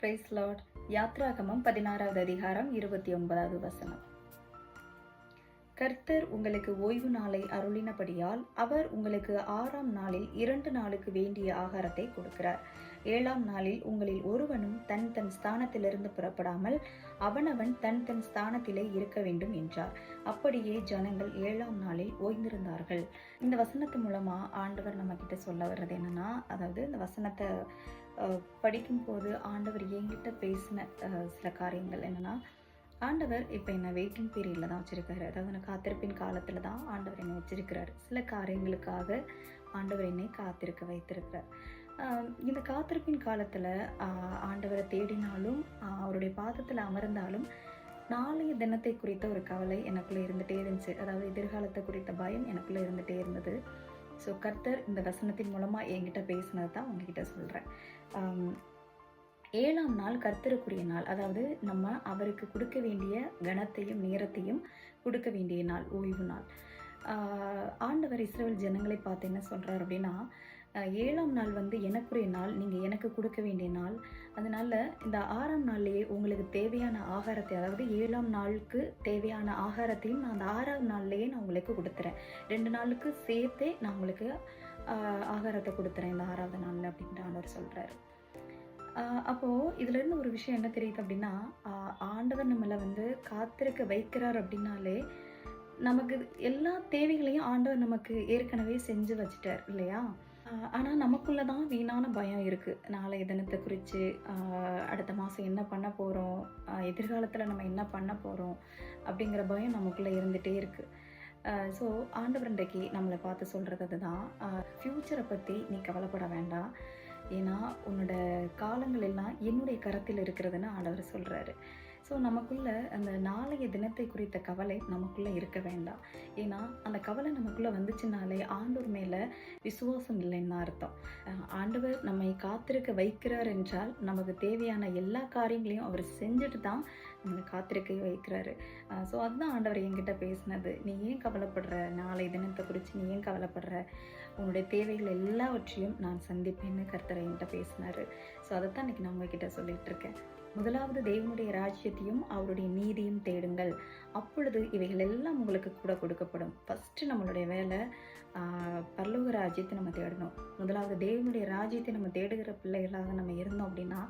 Price Lord. யாத்ராகமம் 16வது அதிகாரம் 29வது வசனம். கர்த்தர் உங்களுக்கு ஓய்வு நாளை அருளினபடியால் அவர் உங்களுக்கு 6ஆம் நாளில் 2 நாளுக்கு வேண்டிய ஆகாரத்தை கொடுக்கிறார். 7ஆம் நாளில் உங்களில் ஒருவனும் தன் தன் ஸ்தானத்திலிருந்து புறப்படாமல் அவனவன் தன் தன் ஸ்தானத்திலே இருக்க வேண்டும் என்றார். அப்படியே ஜனங்கள் 7ஆம் நாளில் ஓய்ந்திருந்தார்கள். இந்த வசனத்து மூலமா ஆண்டவர் நம்ம கிட்ட சொல்ல வர்றது என்னன்னா, அதாவது இந்த வசனத்தை படிக்கும் போது ஆண்டவர் என்கிட்ட பேசின சில காரியங்கள் என்னன்னா, ஆண்டவர் இப்போ என்னை வெயிட்டிங் பீரியடில் தான் வச்சுருக்காரு. அதாவது நான் காத்திருப்பின் காலத்தில் தான் ஆண்டவர் என்னை வச்சிருக்கிறார். சில காரியங்களுக்காக ஆண்டவர் என்னை காத்திருக்க வைத்திருக்கிறார். இந்த காத்திருப்பின் காலத்தில் ஆண்டவரை தேடினாலும் அவருடைய பாதத்தில் அமர்ந்தாலும் நாளைய தினத்தை குறித்த ஒரு கவலை எனக்குள்ளே இருந்துகிட்டே இருந்துச்சு. அதாவது எதிர்காலத்தை குறித்த பயம் எனக்குள்ளே இருந்துகிட்டே இருந்தது. ஸோ கர்த்தர் இந்த வசனத்தின் மூலமாக என்கிட்ட பேசினது தான் உங்ககிட்ட சொல்கிறேன். 7ஆம் நாள் கர்த்தருக்குரிய நாள், அதாவது நம்ம அவருக்கு கொடுக்க வேண்டிய கனத்தையும் நேரத்தையும் கொடுக்க வேண்டிய நாள், ஓய்வு நாள். ஆண்டவர் இஸ்ரவேல் ஜனங்களை பார்த்து என்ன சொல்கிறார் அப்படின்னா, 7ஆம் நாள் எனக்குரிய நாள், நீங்கள் எனக்கு கொடுக்க வேண்டிய நாள். அதனால இந்த 6ஆம் நாள்லேயே உங்களுக்கு தேவையான ஆகாரத்தை, அதாவது 7ஆம் நாளுக்கு தேவையான ஆகாரத்தையும் நான் அந்த 6ஆம் நாள்லேயே நான் உங்களுக்கு கொடுத்துறேன். 2 நாளுக்கு சேர்த்தே நான் உங்களுக்கு ஆகாரத்தை கொடுத்துறேன் இந்த 6ஆவது நாளில் அப்படின்ற ஆண்டவர் சொல்கிறாரு. அப்போது இதுலேருந்து ஒரு விஷயம் என்ன தெரியுது அப்படின்னா, ஆண்டவர் நம்மளை காத்திருக்க வைக்கிறார் அப்படின்னாலே நமக்கு எல்லா தேவைகளையும் ஆண்டவர் நமக்கு ஏற்கனவே செஞ்சு வச்சுட்டார் இல்லையா? ஆனால் நமக்குள்ளே தான் வீணான பயம் இருக்குது. நாளைய தினத்தை குறித்து, அடுத்த மாதம் என்ன பண்ண போகிறோம், எதிர்காலத்தில் நம்ம என்ன பண்ண போகிறோம் அப்படிங்கிற பயம் நமக்குள்ளே இருந்துகிட்டே இருக்குது. ஸோ ஆண்டவர் இன்றைக்கு நம்மளை பார்த்து சொல்கிறது அதுதான், ஃப்யூச்சரை பற்றி நீ கவலைப்பட வேண்டாம், ஏன்னா உன்னோட காலங்கள் எல்லாம் என்னுடைய கரத்தில் இருக்கிறதுன்னு ஆண்டவர் சொல்கிறாரு. ஸோ நமக்குள்ளே அந்த நாளைய தினத்தை குறித்த கவலை நமக்குள்ளே இருக்க வேண்டாம். ஏன்னா அந்த கவலை நமக்குள்ளே வந்துச்சுனாலே ஆண்டவர் மேலே விசுவாசம் இல்லைன்னு தான் அர்த்தம். ஆண்டவர் நம்மை காத்திருக்க வைக்கிறார் என்றால் நமக்கு தேவையான எல்லா காரியங்களையும் அவர் செஞ்சுட்டு தான் நம்மளை காத்திருக்க வைக்கிறாரு. ஸோ அதுதான் ஆண்டவர் என்கிட்ட பேசினது. நீ ஏன் கவலைப்படுற, நாளைய தினத்தை குறித்து நீ ஏன் கவலைப்படுற, உன்னுடைய தேவைகள் எல்லாவற்றையும் நான் சந்திப்பேன்னு கர்த்தர் என்கிட்ட பேசினார். ஸோ அதைத்தான் இன்றைக்கி நான் உங்ககிட்ட சொல்லிகிட்டு இருக்கேன். முதலாவது தேவனுடைய ராஜ்யத்தையும் அவருடைய நீதியும் தேடுங்கள், அப்பொழுது இவைகள் எல்லாம் உங்களுக்கு கூட கொடுக்கப்படும். ஃபஸ்ட்டு நம்மளுடைய வேலை பரலோக ராஜ்யத்தை நம்ம தேடணும். முதலாவது தேவனுடைய ராஜ்யத்தை நம்ம தேடுகிற பிள்ளைகளாக நம்ம இருந்தோம் அப்படின்னா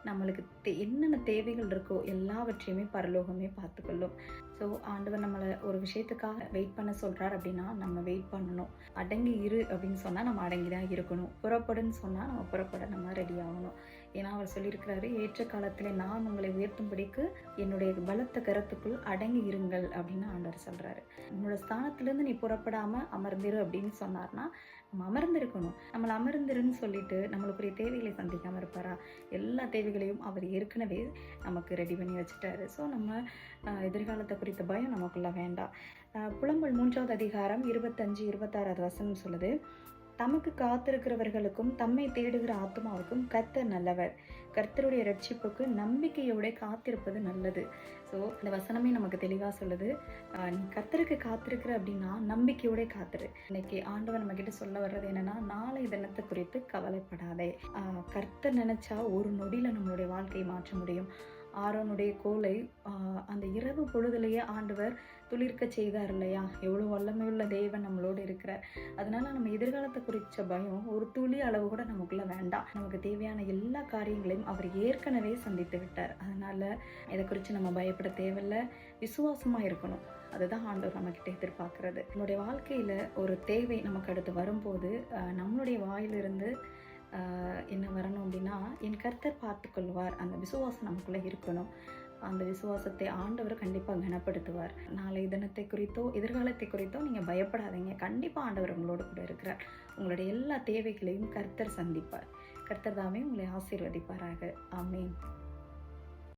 நம்மளுக்கு என்னென்ன தேவைகள் இருக்கோ எல்லாவற்றையுமே பரலோகமே பார்த்துக்கொள்ளும். ஸோ ஆண்டவர் நம்மளை ஒரு விஷயத்துக்காக வெயிட் பண்ண சொல்கிறார் அப்படின்னா நம்ம வெயிட் பண்ணணும். அடங்கி இரு அப்படின்னு சொன்னால் நம்ம அடங்கி தான் இருக்கணும். புறப்படுன்னு சொன்னால் நம்ம புறப்பட நம்ம ரெடி ஆகணும். ஏன்னா அவர் சொல்லியிருக்கிறாரு, ஏற்ற காலத்தில் நான் உங்களை உயர்த்தும்படிக்கு என்னுடைய பலத்த கரத்துக்குள் அடங்கி இருங்கள் அப்படின்னு ஆண்டவர் சொல்கிறாரு. நம்மளோட ஸ்தானத்துலேருந்து நீ புறப்படாமல் அமர்ந்திரு அப்படின்னு சொன்னார்னா நம்ம அமர்ந்திருக்கணும். நம்மளை அமர்ந்திருன்னு சொல்லிட்டு நம்மளுக்குரிய தேவைகளை சந்திக்காமல் இருப்பாரா? எல்லா தேவைகளையும் அவர் ஏற்கனவே நமக்கு ரெடி பண்ணி வச்சுட்டாரு. ஸோ நம்ம எதிர்காலத்தை குறித்த பயம் நமக்குள்ள வேண்டாம். புலம்பல் 3வது அதிகாரம் 25-26 வசனம் சொல்லுது, தமக்கு காத்திருக்கிறவர்களுக்கும் தம்மை தேடுகிற ஆத்மாவுக்கும் கர்த்தர் நல்லவர், கர்த்தருடைய ரட்சிப்புக்கு நம்பிக்கையோட காத்திருப்பது நல்லது. ஸோ இந்த வசனமே நமக்கு தெளிவாக சொல்லுது, நீ கர்த்தருக்கு காத்திருக்கிற அப்படின்னா நம்பிக்கையோட காத்திரு. இன்னைக்கு ஆண்டவர் நம்ம கிட்ட சொல்ல வர்றது என்னன்னா, நாளை தினத்தை குறித்து கவலைப்படாதே. கர்த்தர் நினைச்சா ஒரு நொடியில் நம்மளுடைய வாழ்க்கையை மாற்ற முடியும். ஆரோனுடைய கோலை அந்த இரவு பொழுதுலேயே ஆண்டவர் துளிர்க்க செய்தார் இல்லையா? எவ்வளோ வல்லமையுள்ள தேவன் நம்மளோடு இருக்கிறார். அதனால நம்ம எதிர்காலத்தை குறித்த பயம் ஒரு துளி அளவு கூட நமக்குள்ள வேண்டாம். நமக்கு தேவையான எல்லா காரியங்களையும் அவர் ஏற்கனவே சந்தித்து விட்டார். அதனால இதை குறித்து நம்ம பயப்பட தேவையில்லை, விசுவாசமாக இருக்கணும். அதுதான் ஆண்டவர் நம்மக்கிட்ட எதிர்பார்க்கறது. நம்மளுடைய வாழ்க்கையில் ஒரு தேவை நமக்கு அடுத்து வரும்போது நம்மளுடைய வாயிலிருந்து என்ன வரணும் அப்படின்னா, என் கர்த்தர் பார்த்து கொள்வார், அந்த விசுவாசம் நமக்குள்ளே இருக்கணும். அந்த விசுவாசத்தை ஆண்டவர் கண்டிப்பாக கனப்படுத்துவார். நாளை தினத்தை குறித்தோ எதிர்காலத்தை குறித்தோ நீங்கள் பயப்படாதீங்க. கண்டிப்பாக ஆண்டவர் உங்களோட கூட இருக்கிறார். உங்களுடைய எல்லா தேவைகளையும் கர்த்தர் சந்திப்பார். கர்த்தர் தாமே உங்களை ஆசீர்வதிப்பாராக. ஆமென்.